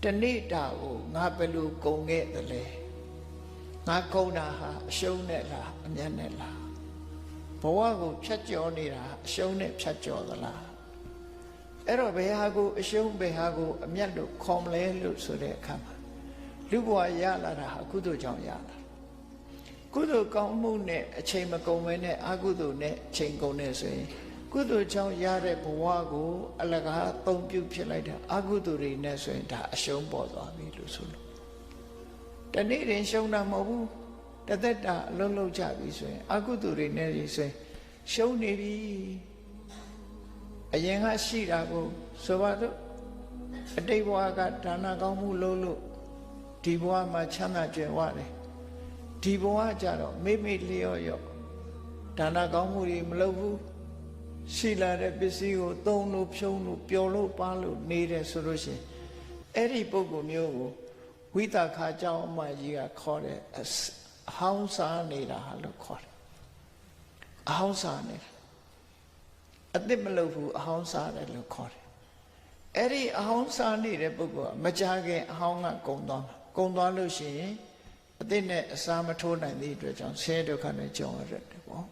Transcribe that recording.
တနေ့တာကိုငါဘယ်လိုကုန်ခဲ့သလဲငါကုန်တာဟာအရှုံးနဲ့လားအမြတ်နဲ့လားဘဝကိုဖြတ်ကျော်နေတာအရှုံးနဲ့ဖြတ်ကျော်သလားအဲ့တော့ဘယ်ဟာကိုအရှုံးဘယ်ဟာကိုအမြတ်လို့ခေါ်မလဲလို့ဆိုတဲ့အခါမှာလူဘဝရလာတာဟာကုသိုလ်ကြောင့်ရလာကုသိုလ်ကောင်းမှုနဲ့အချိန်မကုန်ဘဲနဲ့အကုသိုလ်နဲ့အချိန်ကုန်နေဆိုရင်ကုသိုလ်ကြောင့်ရတဲ့ဘဝကိုအလကားသုံးပြုဖြစ်လိုက်တာအကုသိုလ်တွေနဲ့ဆိုရင်ဒါအရှုံးပေါ်သွားပြီလို့ဆိုလို့တနေ့ရင်ရှုံးတာမဟုတ်ဘူးတသက်တာအလုံးလုံးကြပြီဆိုရင်အကုသိုလ်တွေနဲ့ဆိုရင်ရှုံးနေပြီအရင်ကရှိတာကိုဆိုပါတော့အတိတ်ဘဝကဒါနကောင်းမှုလုပ်လို့ဒီဘဝမှာချမ်းသာကြွယ်ဝတယ်ဒီဘဝကြတော့မိမိလျော့ရော့ဒါနကောင်းမှုတွေမလုပ်ဘူးရှိလာတဲ့ပစ္စည်းကိုသုံးလို့ဖြုံးလို့ပျော်လို့ပါလို့နေတယ်ဆိုလို့ရှိရင်အဲ့ဒီပုဂ္ဂိုလ်မျိုးကိုဝိသခာကြောင့်အမကြီးကခေါ်တဲ့အဟောင်းစားနေတာလို့ခေါ်တယ်အဟောင်းစားနေတာအသစ်မလုပ်ဘူးအဟောင်းစားတယ်လို့ခေါ်တယ်အဲ့ဒီအဟောင်းစားနေတဲ့ပုဂ္ဂိုလ်ကမကြခင်အဟောင်းကကုံသွားမှာကုံသွားလို့ရှိရင်အသစ်နဲ့အစားမထိုးနိုင်တဲ့အတွက်ကြောင့်ဆင်းရဲဒုက္ခနဲ့ကြုံရတယ်ပေါ့